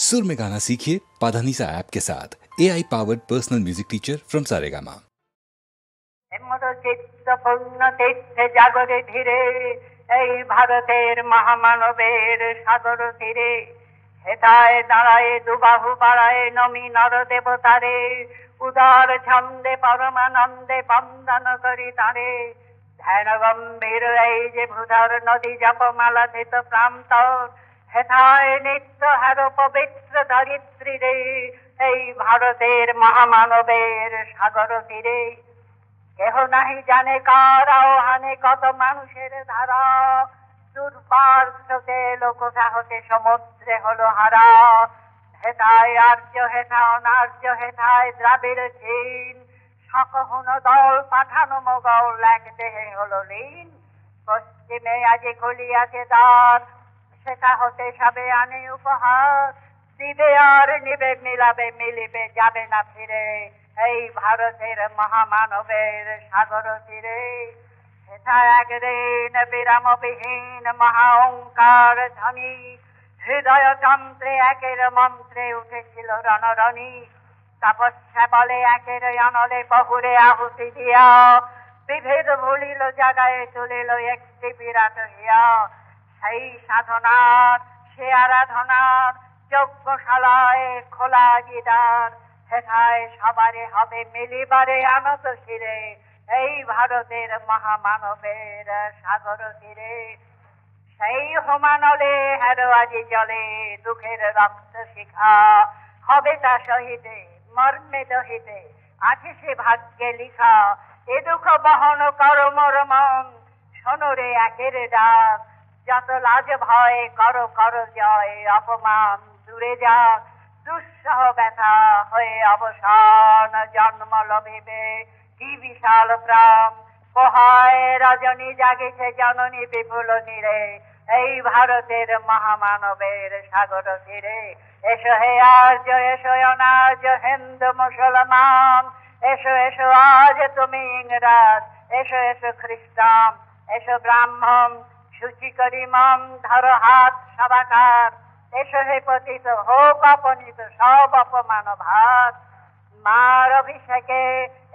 सुर में गाना सीखिए पाधानीसा ऐप के साथ। AI powered personal music teacher from Saregama. জাগরে ধীরে এই ভারতের মহামানবের সাগর তীরে হেতায় দাঁড়ায় দুবাহু বাড়ায় নমি নর দেবতারে উদার ছন্দে পরমানন্দে বন্দন করি তারে ধ্যান গম্ভীর এই যে ভূধর নদী জপমালা ধৃত প্রান্তর হেথায় নিত্য হার পবিত্র ধরিত্রী রে এই ভারতের মহামানবের সাগর তীরে কেহ নাহি জানে কার আহ্বানে কত মানুষের ধারা দুর্বার স্রোতে লোক সাহসে সমুদ্রে হলো হারা হেথায় আর্য হেথা অনার্য হেথায় দ্রাবিড় চীন সকহুন দল পাঠানো মোগল এক দেহে হলো লীন পশ্চিমে আজি খুলিয়াছে দ্বার সেটা হতে সবে আনে উপহার দিবে আর নিবে মিলাবে মিলিবে যাবে না ফিরে এই ভারতের মহামানবের সাগর তীরে সেটা একদিন বিরামবিহীন মহা ওঙ্কার ধ্বনি হৃদয় যন্ত্রে একের মন্ত্রে উঠেছিল রণরণী তপস্যা বলে একের অনলে বহুরে আহুতি দিয়া বিভেদ ভুলিল জাগায় তুলিল একটি বিরাট হিয়া সেই সাধনার সে আরাধনার যজ্ঞশালায় খোলা গিদার হেথায় সবারে হবে মিলিবারে আনত শিরে এই ভারতের মহামানবের সাগর তীরে সেই হোমানলে হেরো আজি জলে দুঃখের রক্ত শিখা হবে তা শহীদে মর্মে দহিতে আছে সে ভাগ্যে লিখা এ দুঃখ বহন করো মোর মন শোনরে একের ডাক যত লাজ ভয় করো করো জয় অপমান দূরে যাক দুঃসহ ব্যথা হয়ে অবসান জন্ম লভিবে কি বিশাল প্রাণ পোহায় রজনী জাগিছে জননী বিপুল নীরে এই ভারতের মহামানবের সাগর তীরে এসো হে আর্য এসো অনার্য হিন্দু মুসলমান এসো এসো আজ তুমি ইংরাজ এসো এসো খ্রিস্টান এসো ব্রাহ্মণ সূচি করি মন ধরো হাত সবাকার এসো হে পতিত হোক অপনীত সব অপমান ভাত মার অভিষেকে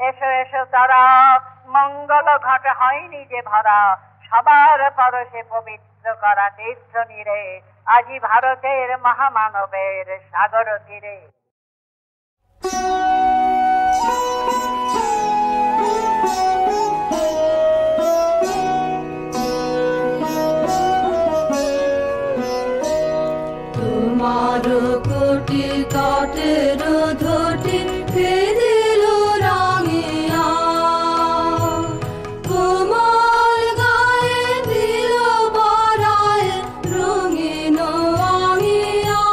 এসো এসো তারা মঙ্গল ঘট হয়নি যে ভরা সবার পরশে পবিত্র করা তীর্থ নীরে আজি ভারতের মহামানবের সাগর তীরে। কোটি কাটের ধটি ফেরিল রাঙিয়া কোমল গায়ে দিল বরায় রঙিন আঙিয়া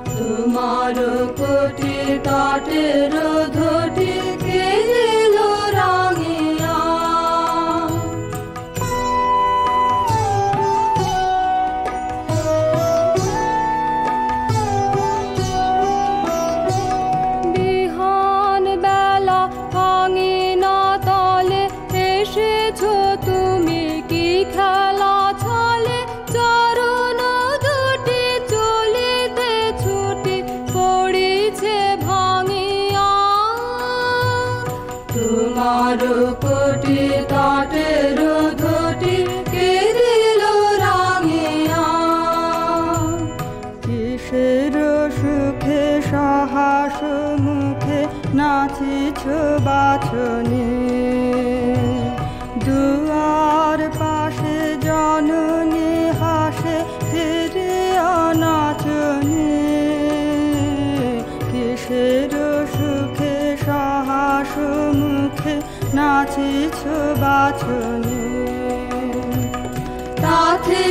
তোমার কোটি কাটের ধটি ফেরিল রাঙিয়া কোটি কাটের ধটি কেরিল রাঙিয়া কিসের সুখে সাহস মুখে নাচিছ বাছনি দুয়ার পাশে জননী হাসে ফিরে নাচনি কিসের সুখে সাহস মুখে নাচিছ বাছনি তাতে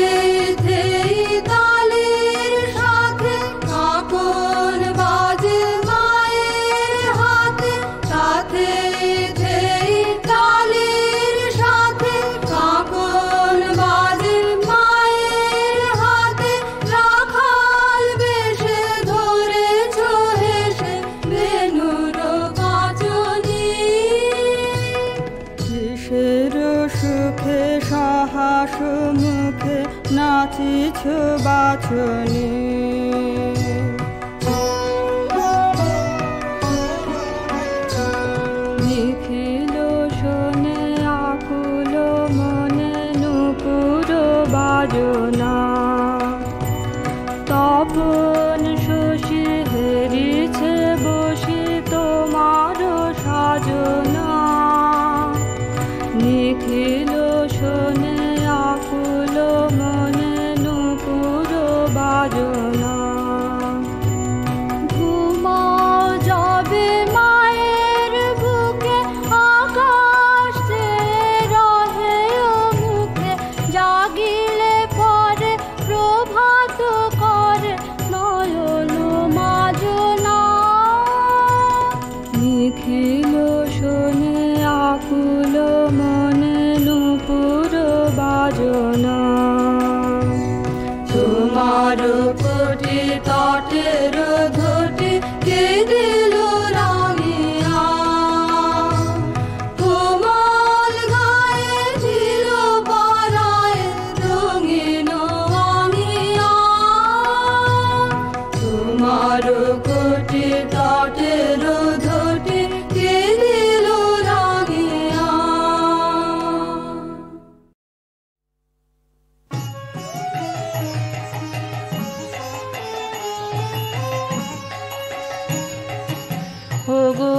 তালের সাথে কাকন বাজে মায়ের হাতে তাতে তালের সাথে কাকন বাজে মায়ের হাতে রাখাল বেশে ধরেছ হেসে বেনুর কাচনি কিসের সুখে সাহস মুখে নাচিছ বাছনি বাজনা ঘুমাও যাবে মায়ের বুকে আকাশ চেয়ে রহে ও মুখে জাগিলে পরে প্রভাত করে নয়ন মাজনা নিখিল শোনে আকুল মনে নূপুর বাজনা তোমার কোটি তটের ঘটি কে দিল রাঙিয়া কোমল গায়ে ছিল পরায় রঙিন আঙিয়া তোমার কোটি তটের ঘটি কে দিল রাঙিয়া ওগো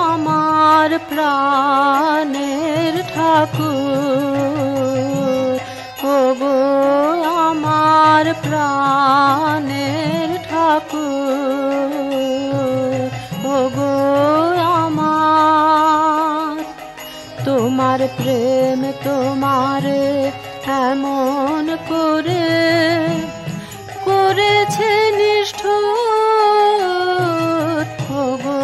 আমার প্রাণের ঠাকুর ওগো আমার প্রাণের ঠাকুর ওগো আমার তোমার প্রেম তোমারে এমন করে করেছে নিষ্ঠুর ওগো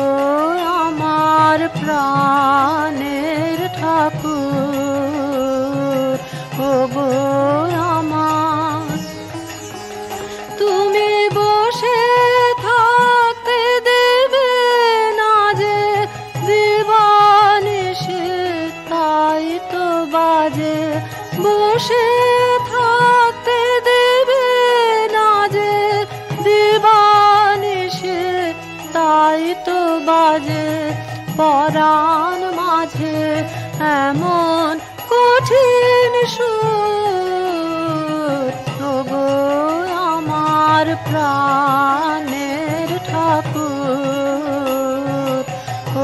আমার প্রাণের ঠাকুর ওগো আমার তুমি বসে থাকতে দেবে না যে দিবানিশি তাই তো বাজে বসে থাকতে দেবে না যে দিবানিশি তাই তো বাজে পরাণ মাঝে এমন কঠিন সুর ওগো আমার প্রাণের ঠাকুর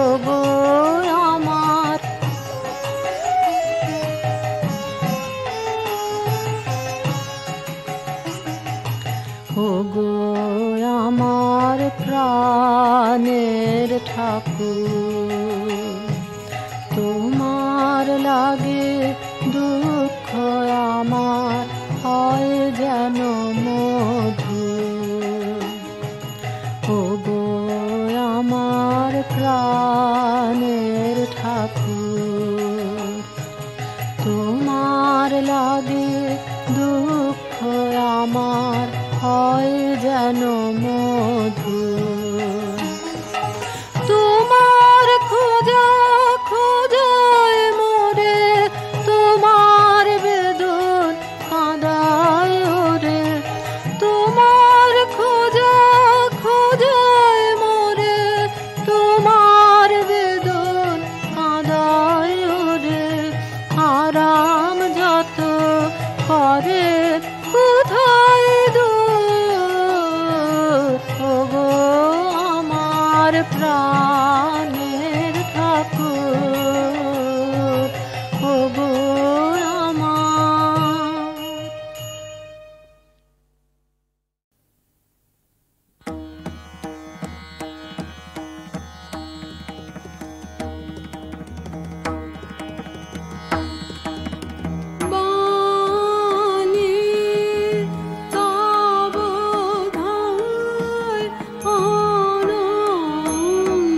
ওগো আমার ওগো আমার প্রাণের ঠাকুর তোমার লাগে দুঃখ আমার হয় যেন মধু ওগো আমার প্রাণের ঠাকুর তোমার লাগে দুঃখ আমার হয় যেন মধু তোমার খোঁজা খোঁজায় মোরে তোমার বেদন কাঁদায় ওরে তোমার খোঁজা খোঁজায় মোরে তোমার বেদন কাঁদায় ওরে আরাম যত করে কোথায় দূর ওগো আমার প্রাণের ঠাকুর ওগো আমার বাণী তব ধায় আনন্দ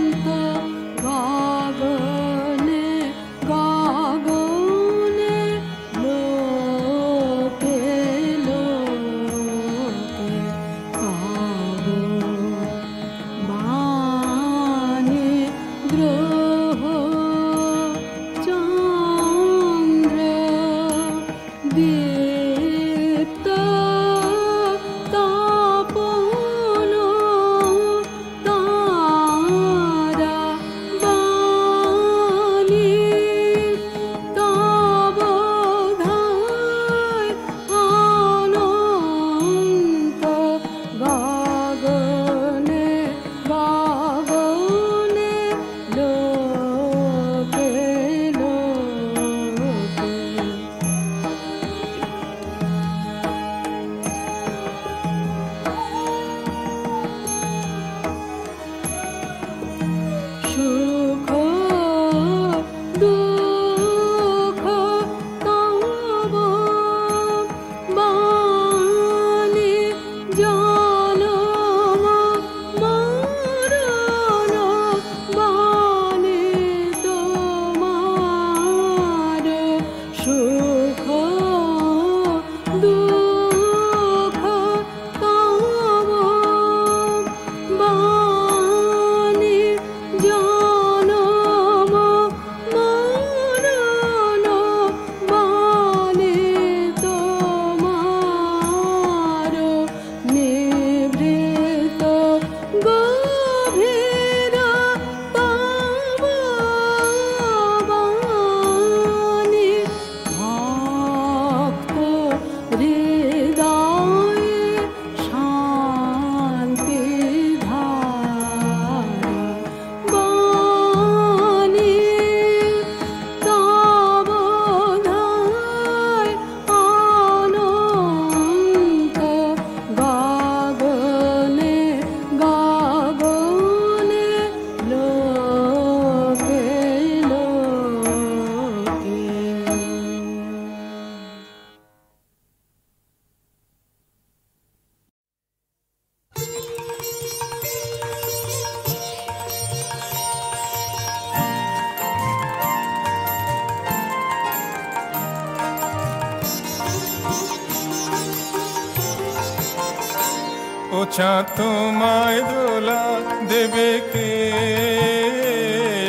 ও চাঁদ তোমায় দোলা দেবে কে,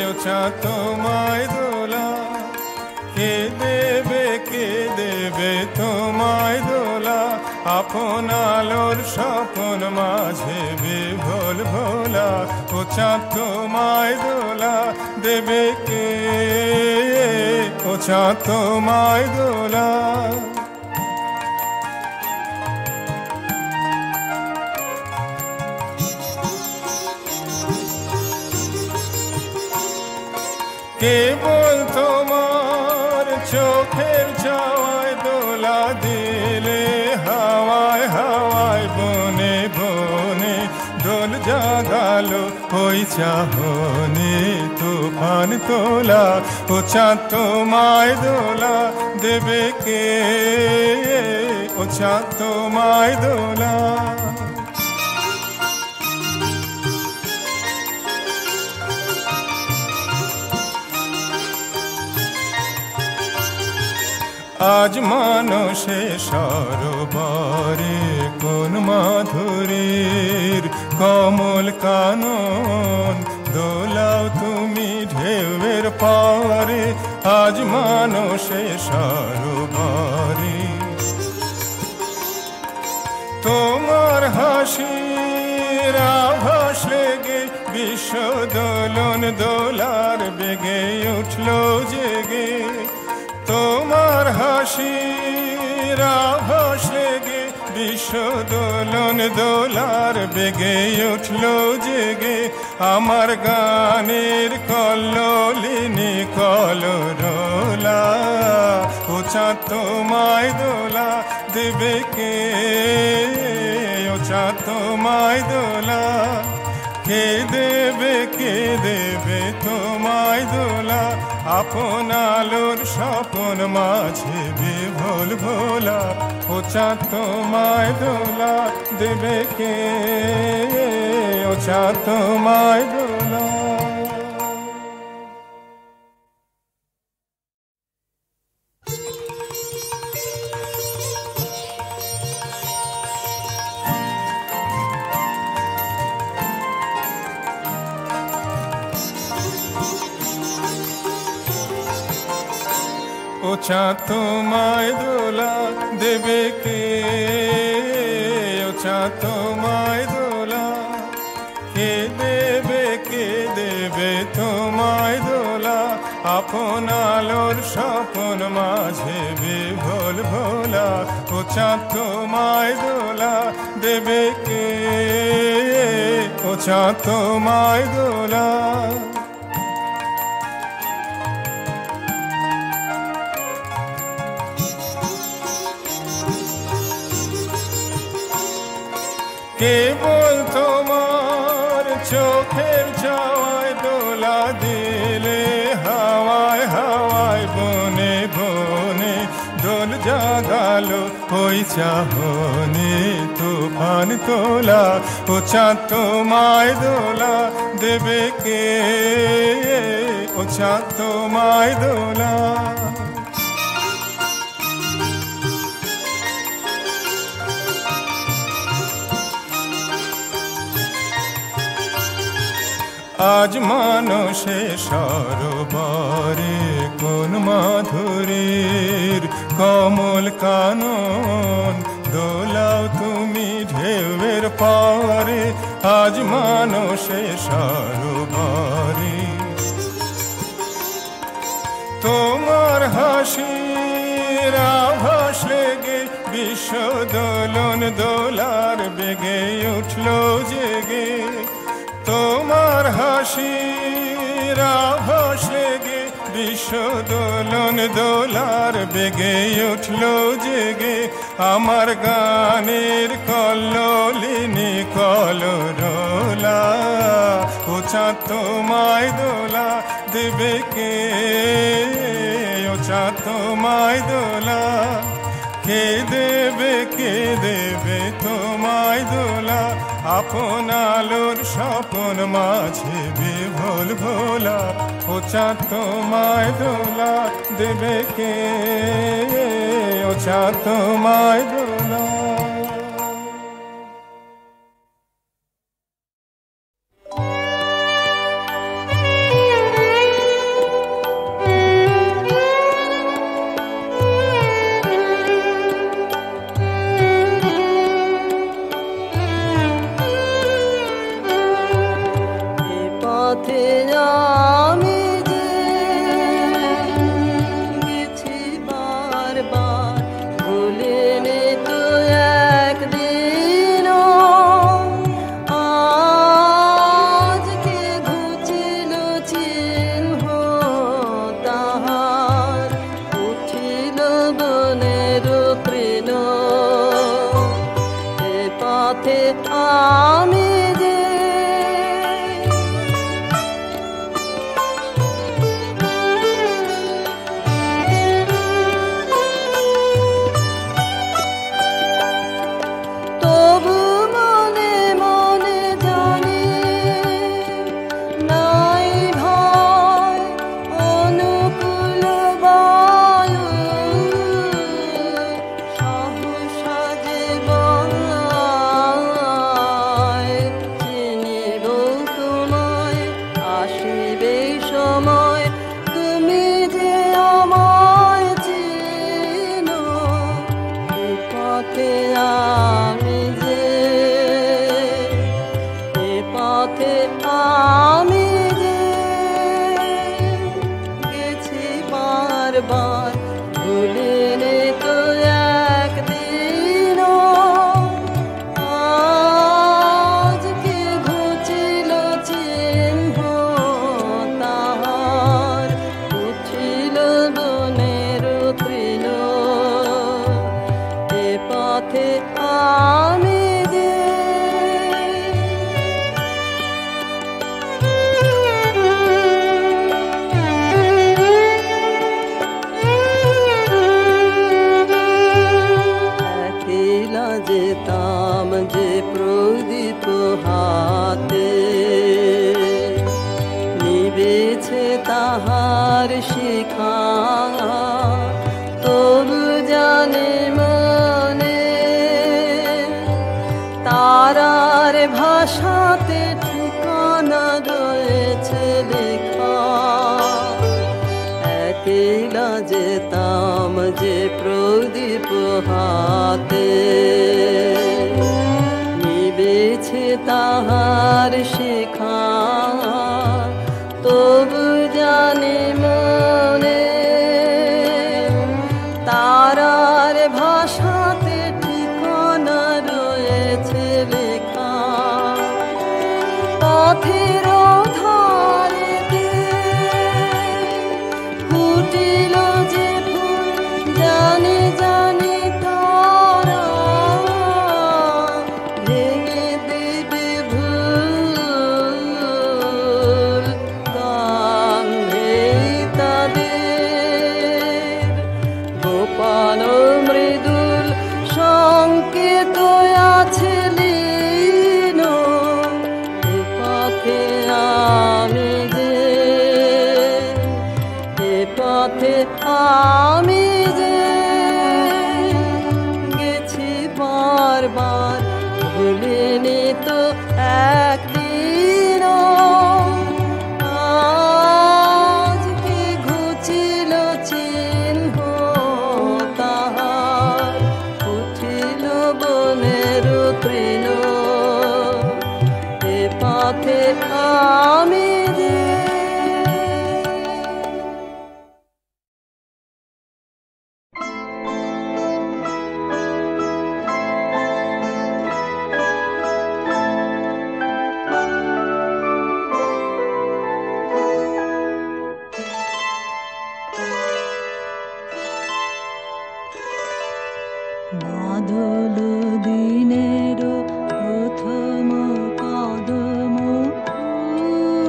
ও চাঁদ তোমায় দোলা কে দেবে তোমায় দোলা, আপন আলোর স্বপন মাঝে বিভোল ভোলা। ও চাঁদ তোমায় দোলা দেবে কে, ও চাঁদ তোমায় দোলা। কেবল তোমার চোখের চাওয়ায় দোলা দিলে হাওয়ায় হাওয়ায় বনে বনে দোল জাগালো ওই চাহনে তুফান তোলা। ও চাঁদ তোমায় দোলা দেবে কে, ও চাঁদ তোমায় দোলা। আজ মানসে সরোবরে কোন মাধুরীর কমল কানন দোলাও তুমি ঢেউয়ের পারে। আজ মানসে সরোবরে তোমার হাসির আভাস লেগে বিশ্ব দোলন দোলার বেগে উঠলো জেগে। তোমার হাসির আভাস লেগে বিশ্ব দোলন দোলার বেগে উঠলো জেগে। আমার গানের কল্লোলিনী কলরোলা, ও চাঁদ তোমায় দোলা দেবে কে, ও চাঁদ তোমায় দোলা কে দেবে তোমায় দোলা, আপন আলোর স্বপন মাঝে বিভোল ভোলা। ও চাঁদ তোমায় দোলা দেবে কে, ও চাঁদ তোমায় দোলা। ও চাঁদ তোমায় দোলা দেবে কে, ও চাঁদ তোমায় দোলা কে দেবে তোমায় দোলা, আপন আলোর স্বপন মাঝে বিভোল ভোলা। ও চাঁদ তোমায় দোলা দেবে কে, ও চাঁদ তোমায় দোলা। কেবল তোমার চোখের চাওয়ায় দোলা দিলে হাওয়ায় হাওয়ায় বনে বনে দোল জাগালো ওই চাহনে তুফান তোলা। ও চাঁদ তোমায় দোলা দেবে কে, ও চাঁদ তোমায় দোলা। আজ মানসে সরোবরে কোন মাধুরীর কমল কানন দোলাও তুমি ঢেউয়ের পারে। আজ মানসে সরোবরে তোমার হাসির আভাস লেগে বিশ্ব দোলন দোলার বেগে উঠলো জেগে। তোমার হাসির আভাস লেগে বিশ্ব দোলন দোলার বেগে উঠলো জেগে। আমার গানের কল্লোলিনী কলরোলা, ও চাঁদ তোমায় দোলা দেবে কে, ও চাঁদ তোমায় দোলা কে দেবে তোমায় দোলা। আপন আলোর স্বপন মাঝে বিভোল ভোলা। ও চাঁদ তোমায় দোলা দেবে কে, ও চাঁদ তোমায় দোলা। আমি যে তবু মনে মনে জানি নাই ভয় অনুকূল বায়ু সহসা যে বয় চিনিব তোমায় আসিবে সময় তুমি যে আমায় চিনো এ পথে আমি যে এ পথে আমি যে গেছি বারবার ভুলিনি তো একদিন আজকে ঘুচিল চিহ্ন তাহার উঠিল বনের তৃণ এ পথে আমি যে একলা যেতাম যে প্রদীপ হাতে নিবেছে তাহার শিখা তবু জানে মনে তারার ভাষাতে ঠিকানা রয়েছে লেখা একলা যেতাম যে প্রদীপ হাতে নিবেছে তাহার শিখা তবু জানে মনে তারার ভাষাতে ঠিকানা রয়েছে লেখা পথের ধারেতে ফুটিল যে ফুল জানি জানি তারা ভেঙে দেবে ভুল গান্ধে তাদের গোপাল মৃদুল সংকেত আছে লীন এ পথে আমি যে এ পথে আমি যে গেছি বারবার ভুলিনি তো একদিন আজকে ঘুচিল চিহ্ন তাহার উঠিল বনের তৃণ এ পথে আমি যে বাদল দিনের প্রথম কদম ফুল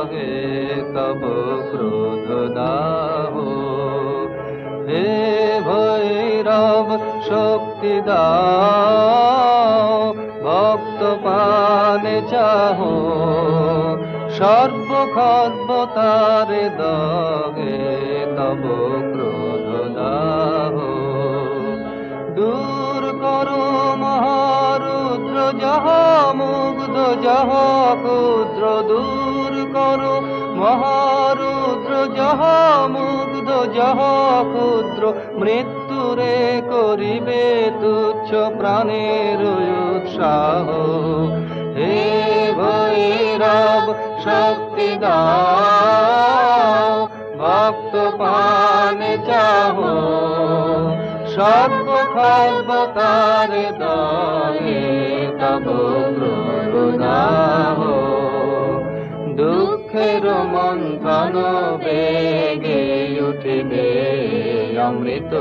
দহে তব ক্রোধ দাহ। হে ভৈরব শক্তি দাও, ভক্ত পানে চাহো, সর্বখর্বতারে দহে তব ক্রোধ দাহ। দূর করো মহারুদ্র যাহ মুগ্ধ যাহ ক্ষুদ্র, দূর করো মহারুদ্র যাহ মুগ্ধ যাহ ক্ষুদ্র, মৃত্যুরে করিবে তুচ্ছ প্রাণের উৎসাহ। হে ভৈরব শক্তি দাও, ভক্ত পানে চাহো, সর্বখর্বতার দহে তব ক্রোধ দাহ। দুঃখের মন্থন বেগে উঠিবে অমৃত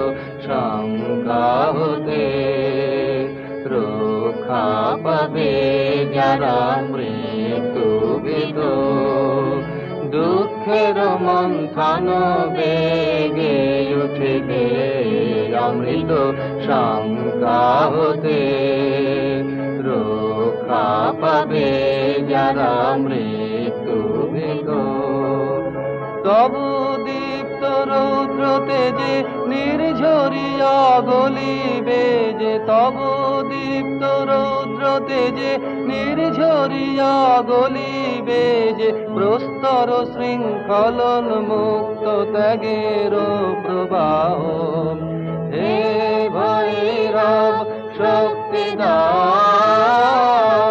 সংজ্ঞা হতে, রক্ষা পাবে যারা মৃত্যু বিদ। দুঃখের মন্থন বেগে উঠিবে অমৃত সংজ্ঞা হতে, রক্ষা পাবে যারা মৃত্যু বিদ। তবু দীপ্ত রৌদ্র তেজে নির্ঝরিয়া গলিবে যে, তবু দীপ্ত রৌদ্র তেজে নির্ঝরিয়া গলিবে যে, প্রস্তর শৃঙ্খলন মুক্ত ত্যাগের প্রবাহ। হে ভৈরব শক্তি দাও,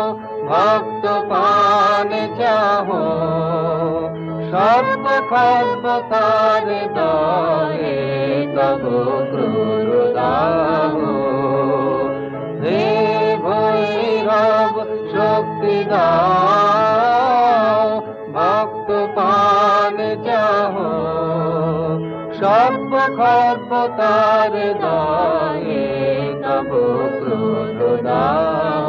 ভক্ত পানে চাহো, সর্বখর্বতার দহে তব ক্রোধ দাহ। হে ভৈরব শক্তি দাও, ভক্ত পানে চাহো, সর্বখর্বতার দহে তব ক্রোধ দাহ।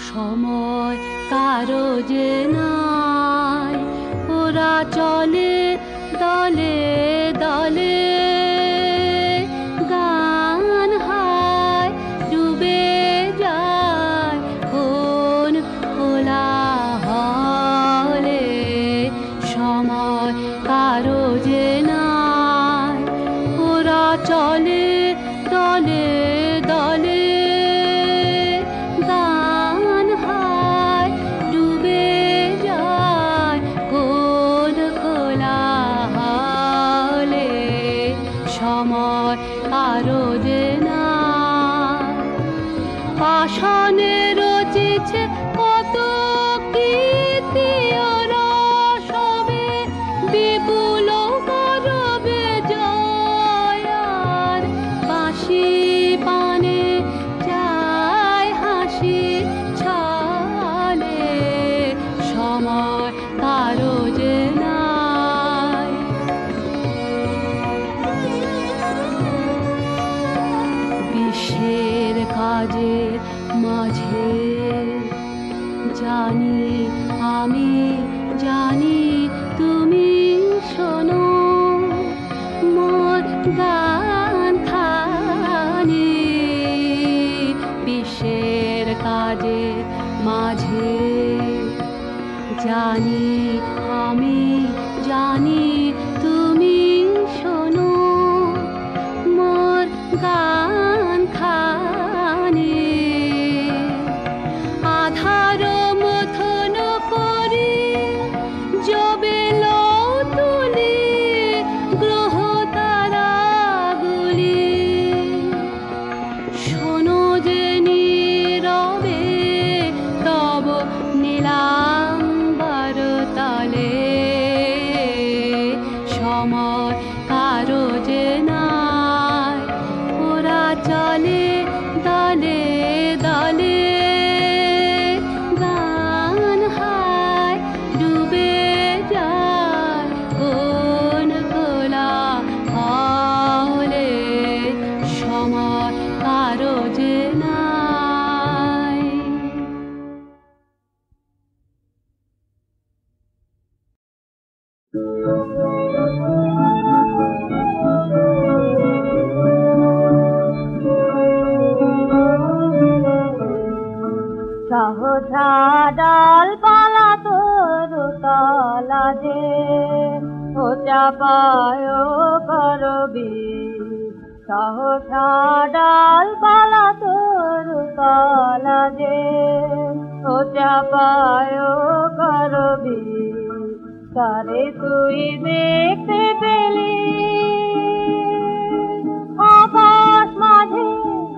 সময় কারো যে নাই, ওরা চলে দলে দলে, গান হায় ডুবে যায় কোন কোলাহলে। সময় কারো যে নাই, ওরা চলে দলে দলে, কারো যে না। পাষাণে রচিছে কত কীর্তি রসবে, বিপুল গৌরবে জয়ার বাঁশি পানে চায় হাসি ছলে। সময় কারো যে নাই। বিশ্বের কাজের মাঝে জানি আমি, জানি তুমি শোনো মোর গান খানি। বিশ্বের কাজের মাঝে জানি আমি, জানি তুমি শোনো মোর গান খানি। আধার মথন করি জবেল তুলি, গ্রহ তারাগুলি শোনো যে নীরবে তব নীলা সময় কারো যে নাই, ওরা চলে দলে দলে, গান হায় ডুবে যায় কোন খোলা হলে, সময় কারো যে নাই। সহসা ডালপালা তরুতলা যে, ও চাপায় করবি। সহসা ডালপালা তরুতলা যে, ও চাপায় করবি। তারে তুই দেখতে পেলি আকাশ মাঝে,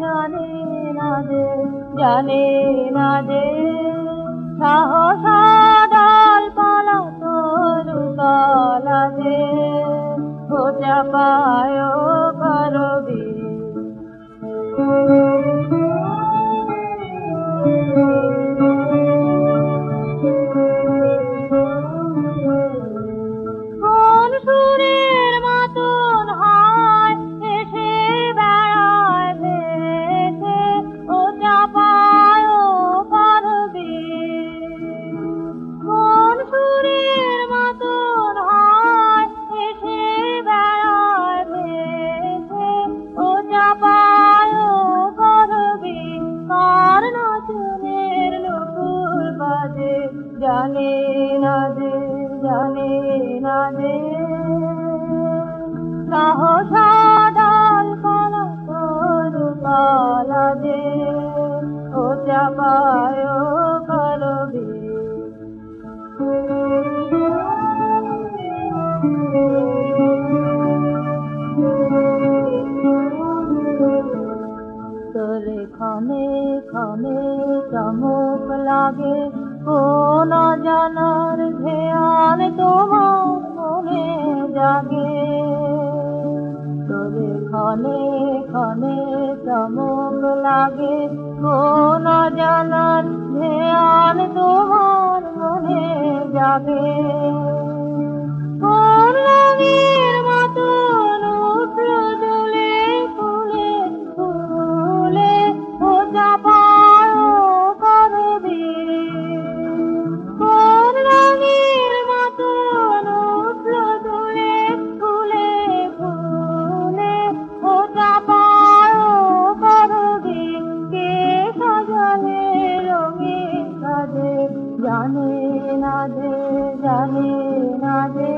জানে না যে, জানে না যে, সাহসা ডালপালা তরুতলা যে, ও চাপায় করবি। কোন সুরের মতন হয় এসে বেড়ায় ভেসে, ও চাপায় করবি। কোন সুরের মতন হয় এসে বেড়ায় ভেসে, ও চাপায় করবি। কার নাচনের নুপুর বাজে, জানে না যে, জানে না যে, সাহসা ডালপালা তরুতলা যে, ও চাপায় করবি। তোরে ক্ষণে ক্ষণে চমক লাগে, কোন জানার ধ্যান তোমার মনে জাগে। তোরে ক্ষণে ক্ষণে চমক লাগে, কোন জানার ধ্যান তোমার মনে জাগে। কোন রঙের মতন উঠল দুলে ফুলে ফুলে, ও চাপায় করবি। কোন রঙের মতন উঠল দুলে ফুলে ফুলে, ও চাপায় করবি। কে সাজালে রঙিন সাজে, জানে না যে, জানে না যে,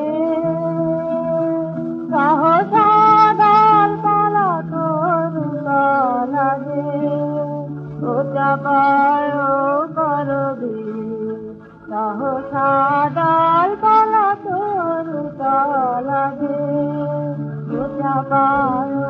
সাহসা ডালপালা তরুতলা যে, ও চাপায় করবি। সাহসা ডালপালা তরুতলা যে, ও চাপায়